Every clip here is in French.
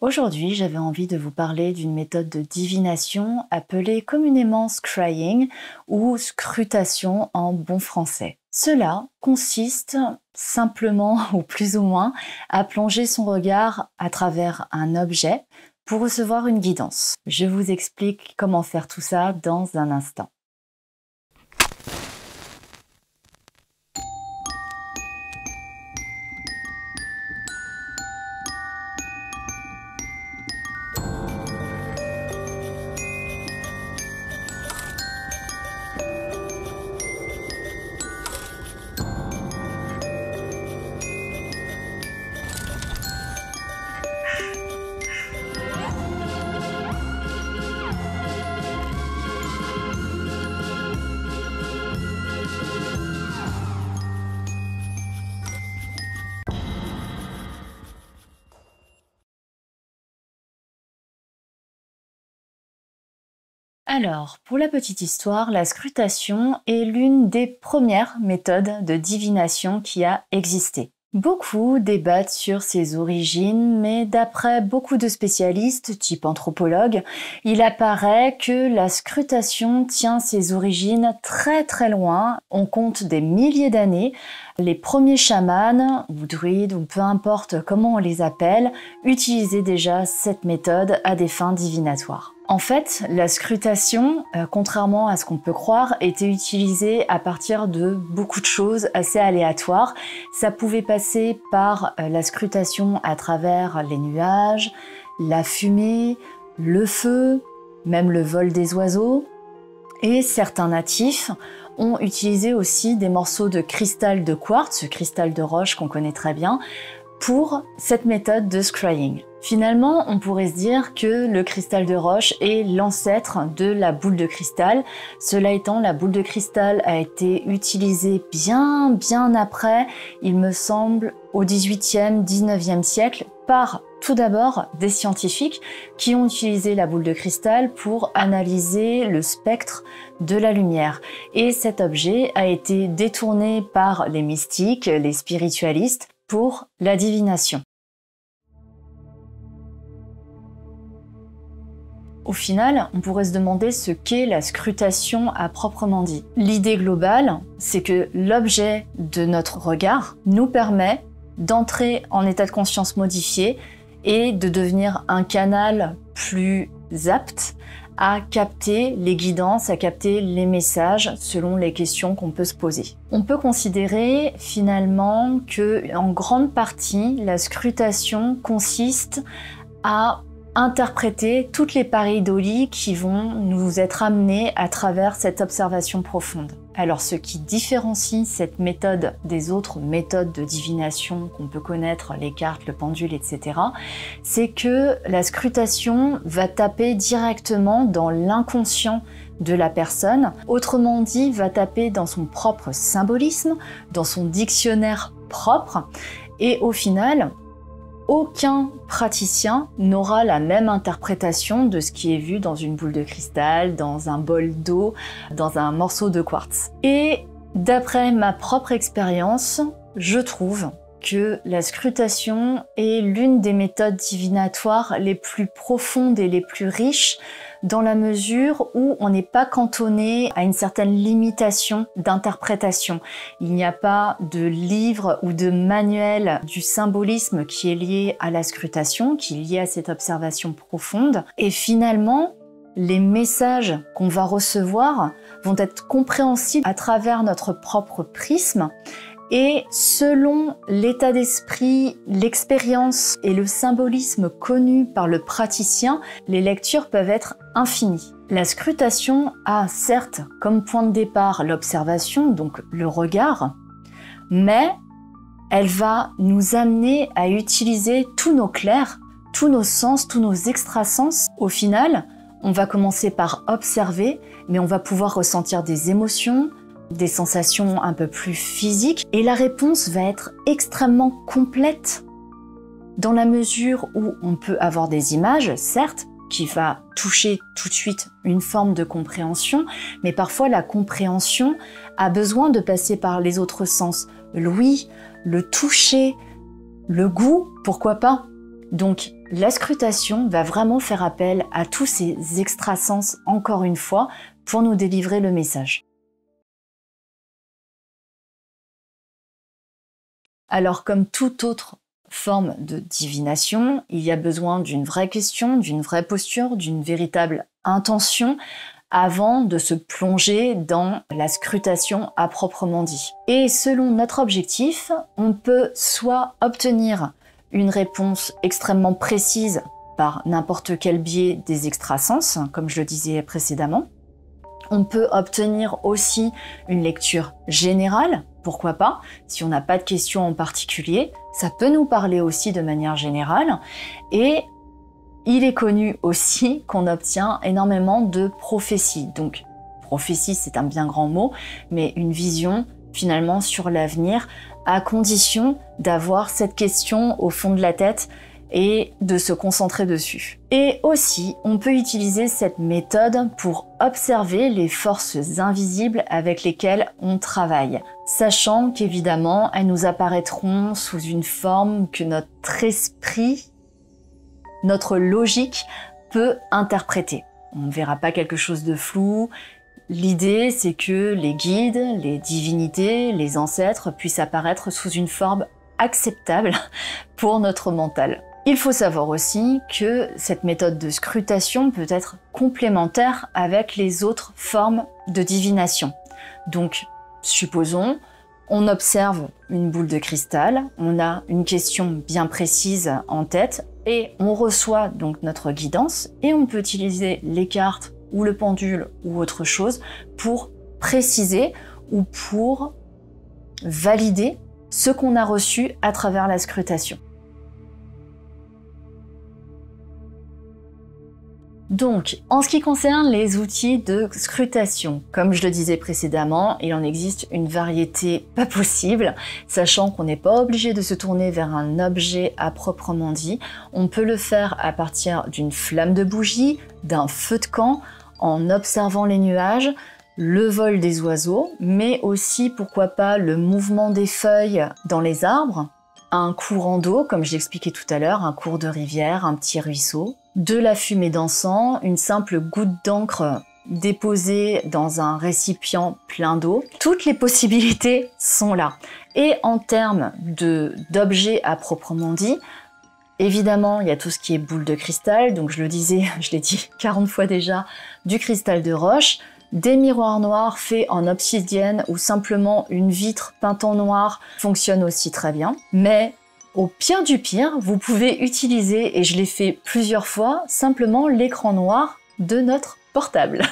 Aujourd'hui, j'avais envie de vous parler d'une méthode de divination appelée communément scrying ou scrutation en bon français. Cela consiste simplement ou plus ou moins à plonger son regard à travers un objet pour recevoir une guidance. Je vous explique comment faire tout ça dans un instant. Alors, pour la petite histoire, la scrutation est l'une des premières méthodes de divination qui a existé. Beaucoup débattent sur ses origines, mais d'après beaucoup de spécialistes, type anthropologues, il apparaît que la scrutation tient ses origines très loin. On compte des milliers d'années. Les premiers chamans, ou druides, ou peu importe comment on les appelle, utilisaient déjà cette méthode à des fins divinatoires. En fait, la scrutation, contrairement à ce qu'on peut croire, était utilisée à partir de beaucoup de choses assez aléatoires. Ça pouvait passer par la scrutation à travers les nuages, la fumée, le feu, même le vol des oiseaux. Et certains natifs ont utilisé aussi des morceaux de cristal de quartz, ce cristal de roche qu'on connaît très bien, pour cette méthode de scrying. Finalement, on pourrait se dire que le cristal de roche est l'ancêtre de la boule de cristal. Cela étant, la boule de cristal a été utilisée bien après, il me semble, au XVIIIe, XIXe siècle, par tout d'abord des scientifiques qui ont utilisé la boule de cristal pour analyser le spectre de la lumière. Et cet objet a été détourné par les mystiques, les spiritualistes, pour la divination. Au final, on pourrait se demander ce qu'est la scrutation à proprement dit. L'idée globale, c'est que l'objet de notre regard nous permet d'entrer en état de conscience modifié et de devenir un canal plus apte à capter les guidances, à capter les messages selon les questions qu'on peut se poser. On peut considérer finalement que, en grande partie, la scrutation consiste à interpréter toutes les pareidolie qui vont nous être amenées à travers cette observation profonde. Alors ce qui différencie cette méthode des autres méthodes de divination qu'on peut connaître, les cartes, le pendule, etc., c'est que la scrutation va taper directement dans l'inconscient de la personne, autrement dit, va taper dans son propre symbolisme, dans son dictionnaire propre, et au final, aucun praticien n'aura la même interprétation de ce qui est vu dans une boule de cristal, dans un bol d'eau, dans un morceau de quartz. Et d'après ma propre expérience, je trouve que la scrutation est l'une des méthodes divinatoires les plus profondes et les plus riches dans la mesure où on n'est pas cantonné à une certaine limitation d'interprétation. Il n'y a pas de livre ou de manuel du symbolisme qui est lié à la scrutation, qui est lié à cette observation profonde. Et finalement, les messages qu'on va recevoir vont être compréhensibles à travers notre propre prisme. Et selon l'état d'esprit, l'expérience et le symbolisme connu par le praticien, les lectures peuvent être infinies. La scrutation a certes comme point de départ l'observation, donc le regard, mais elle va nous amener à utiliser tous nos clairs, tous nos sens, tous nos extrasens. Au final, on va commencer par observer, mais on va pouvoir ressentir des émotions, des sensations un peu plus physiques, et la réponse va être extrêmement complète dans la mesure où on peut avoir des images, certes, qui va toucher tout de suite une forme de compréhension, mais parfois la compréhension a besoin de passer par les autres sens, l'ouïe, le toucher, le goût, pourquoi pas. Donc la scrutation va vraiment faire appel à tous ces extrasens, encore une fois, pour nous délivrer le message. Alors comme toute autre forme de divination, il y a besoin d'une vraie question, d'une vraie posture, d'une véritable intention avant de se plonger dans la scrutation à proprement dit. Et selon notre objectif, on peut soit obtenir une réponse extrêmement précise par n'importe quel biais des extrasens, comme je le disais précédemment. On peut obtenir aussi une lecture générale, pourquoi pas, si on n'a pas de questions en particulier, ça peut nous parler aussi de manière générale. Et il est connu aussi qu'on obtient énormément de prophéties. Donc, prophétie, c'est un bien grand mot, mais une vision finalement sur l'avenir, à condition d'avoir cette question au fond de la tête et de se concentrer dessus. Et aussi, on peut utiliser cette méthode pour observer les forces invisibles avec lesquelles on travaille, sachant qu'évidemment, elles nous apparaîtront sous une forme que notre esprit, notre logique peut interpréter. On ne verra pas quelque chose de flou. L'idée, c'est que les guides, les divinités, les ancêtres puissent apparaître sous une forme acceptable pour notre mental. Il faut savoir aussi que cette méthode de scrutation peut être complémentaire avec les autres formes de divination. Donc, supposons, on observe une boule de cristal, on a une question bien précise en tête et on reçoit donc notre guidance et on peut utiliser les cartes ou le pendule ou autre chose pour préciser ou pour valider ce qu'on a reçu à travers la scrutation. Donc, en ce qui concerne les outils de scrutation, comme je le disais précédemment, il en existe une variété pas possible, sachant qu'on n'est pas obligé de se tourner vers un objet à proprement dit. On peut le faire à partir d'une flamme de bougie, d'un feu de camp, en observant les nuages, le vol des oiseaux, mais aussi, pourquoi pas, le mouvement des feuilles dans les arbres, un courant d'eau, comme je l'expliquais tout à l'heure, un cours de rivière, un petit ruisseau, de la fumée d'encens, une simple goutte d'encre déposée dans un récipient plein d'eau. Toutes les possibilités sont là. Et en termes d'objets à proprement dit, évidemment, il y a tout ce qui est boule de cristal, donc je le disais, je l'ai dit 40 fois déjà, du cristal de roche, des miroirs noirs faits en obsidienne ou simplement une vitre peinte en noir fonctionne aussi très bien. Mais au pire du pire, vous pouvez utiliser, et je l'ai fait plusieurs fois, simplement l'écran noir de notre portable.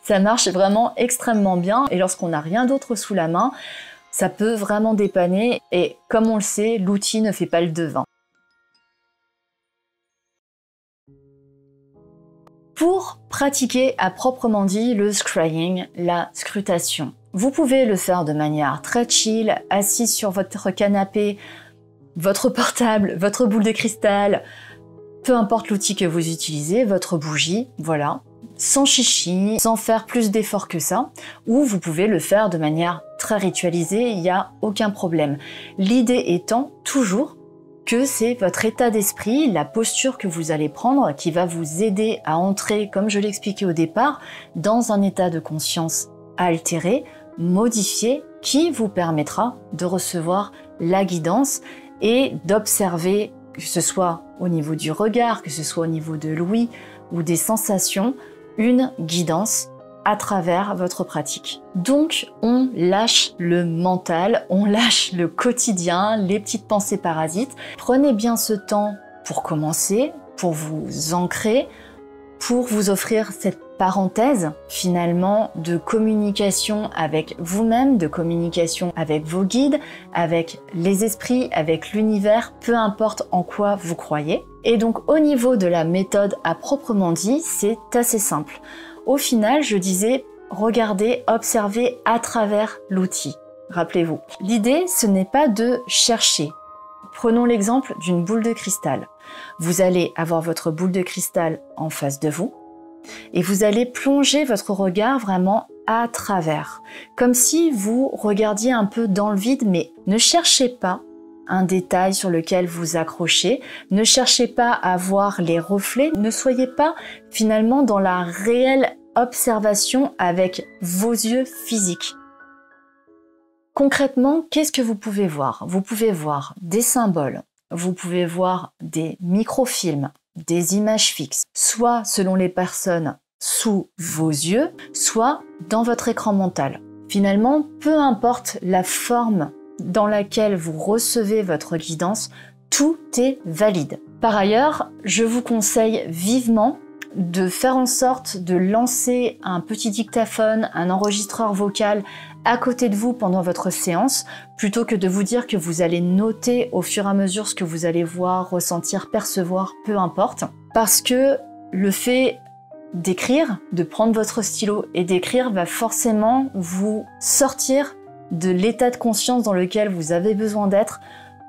Ça marche vraiment extrêmement bien et lorsqu'on n'a rien d'autre sous la main, ça peut vraiment dépanner et comme on le sait, l'outil ne fait pas le devin. Pour pratiquer à proprement dit le scrying, la scrutation, vous pouvez le faire de manière très chill, assis sur votre canapé, votre portable, votre boule de cristal, peu importe l'outil que vous utilisez, votre bougie, voilà, sans chichi, sans faire plus d'efforts que ça, ou vous pouvez le faire de manière très ritualisée, il n'y a aucun problème. L'idée étant toujours que c'est votre état d'esprit, la posture que vous allez prendre qui va vous aider à entrer, comme je l'expliquais au départ, dans un état de conscience altéré, modifié, qui vous permettra de recevoir la guidance et d'observer, que ce soit au niveau du regard, que ce soit au niveau de l'ouïe ou des sensations, une guidance à travers votre pratique. Donc, on lâche le mental, on lâche le quotidien, les petites pensées parasites. Prenez bien ce temps pour commencer, pour vous ancrer, pour vous offrir cette parenthèse finalement de communication avec vous-même, de communication avec vos guides, avec les esprits, avec l'univers, peu importe en quoi vous croyez. Et donc au niveau de la méthode à proprement dit, c'est assez simple. Au final, je disais, regardez, observez à travers l'outil. Rappelez-vous, l'idée, ce n'est pas de chercher. Prenons l'exemple d'une boule de cristal. Vous allez avoir votre boule de cristal en face de vous et vous allez plonger votre regard vraiment à travers, comme si vous regardiez un peu dans le vide, mais ne cherchez pas un détail sur lequel vous accrochez. Ne cherchez pas à voir les reflets. Ne soyez pas finalement dans la réelle observation avec vos yeux physiques. Concrètement, qu'est-ce que vous pouvez voir? Vous pouvez voir des symboles, vous pouvez voir des microfilms, des images fixes, soit selon les personnes sous vos yeux, soit dans votre écran mental. Finalement, peu importe la forme dans laquelle vous recevez votre guidance, tout est valide. Par ailleurs, je vous conseille vivement de faire en sorte de lancer un petit dictaphone, un enregistreur vocal à côté de vous pendant votre séance, plutôt que de vous dire que vous allez noter au fur et à mesure ce que vous allez voir, ressentir, percevoir, peu importe. Parce que le fait d'écrire, de prendre votre stylo et d'écrire va forcément vous sortir de l'état de conscience dans lequel vous avez besoin d'être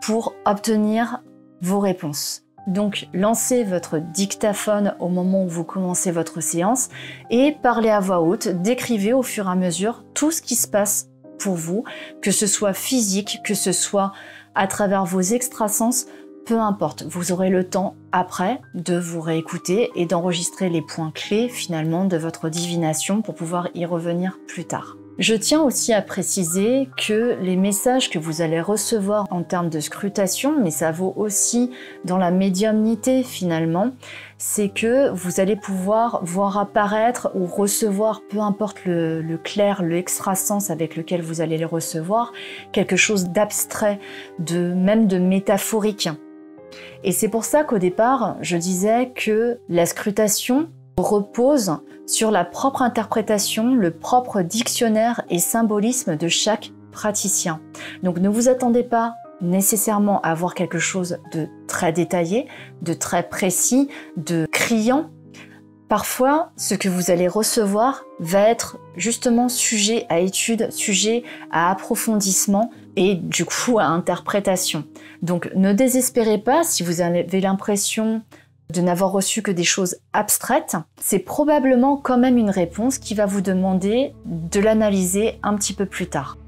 pour obtenir vos réponses. Donc, lancez votre dictaphone au moment où vous commencez votre séance et parlez à voix haute, décrivez au fur et à mesure tout ce qui se passe pour vous, que ce soit physique, que ce soit à travers vos extrasens, peu importe. Vous aurez le temps après de vous réécouter et d'enregistrer les points clés finalement de votre divination pour pouvoir y revenir plus tard. Je tiens aussi à préciser que les messages que vous allez recevoir en termes de scrutation, mais ça vaut aussi dans la médiumnité finalement, c'est que vous allez pouvoir voir apparaître ou recevoir, peu importe le clair, le extrasens avec lequel vous allez les recevoir, quelque chose d'abstrait, même de métaphorique. Et c'est pour ça qu'au départ, je disais que la scrutation repose sur la propre interprétation, le propre dictionnaire et symbolisme de chaque praticien. Donc ne vous attendez pas nécessairement à voir quelque chose de très détaillé, de très précis, de criant. Parfois, ce que vous allez recevoir va être justement sujet à étude, sujet à approfondissement et du coup à interprétation. Donc ne désespérez pas si vous avez l'impression de n'avoir reçu que des choses abstraites, c'est probablement quand même une réponse qui va vous demander de l'analyser un petit peu plus tard.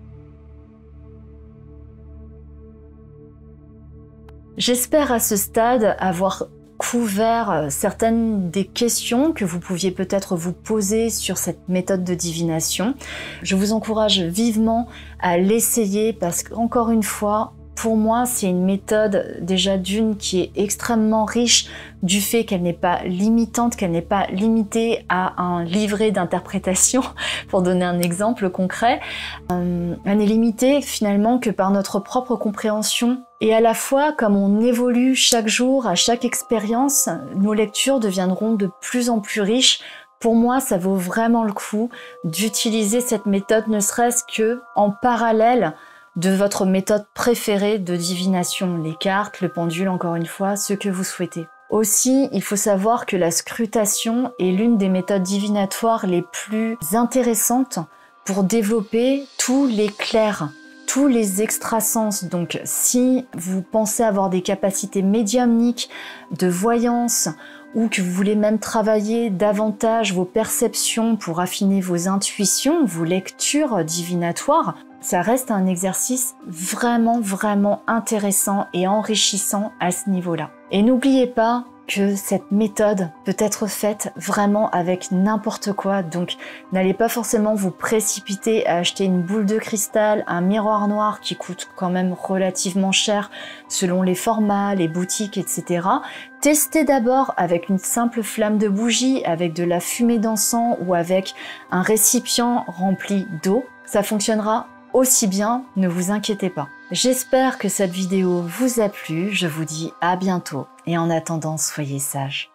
J'espère à ce stade avoir couvert certaines des questions que vous pouviez peut-être vous poser sur cette méthode de divination. Je vous encourage vivement à l'essayer parce qu'encore une fois, pour moi, c'est une méthode déjà d'une qui est extrêmement riche du fait qu'elle n'est pas limitante, qu'elle n'est pas limitée à un livret d'interprétation, pour donner un exemple concret. Elle n'est limitée finalement que par notre propre compréhension. Et à la fois, comme on évolue chaque jour, à chaque expérience, nos lectures deviendront de plus en plus riches. Pour moi, ça vaut vraiment le coup d'utiliser cette méthode, ne serait-ce que en parallèle de votre méthode préférée de divination, les cartes, le pendule, encore une fois, ce que vous souhaitez. Aussi, il faut savoir que la scrutation est l'une des méthodes divinatoires les plus intéressantes pour développer tous les clairs, tous les extrasens. Donc, si vous pensez avoir des capacités médiumniques, de voyance, ou que vous voulez même travailler davantage vos perceptions pour affiner vos intuitions, vos lectures divinatoires, ça reste un exercice vraiment intéressant et enrichissant à ce niveau-là. Et n'oubliez pas que cette méthode peut être faite vraiment avec n'importe quoi, donc n'allez pas forcément vous précipiter à acheter une boule de cristal, un miroir noir qui coûte quand même relativement cher selon les formats, les boutiques, etc. Testez d'abord avec une simple flamme de bougie, avec de la fumée d'encens ou avec un récipient rempli d'eau. Ça fonctionnera aussi bien, ne vous inquiétez pas. J'espère que cette vidéo vous a plu, je vous dis à bientôt et en attendant, soyez sages.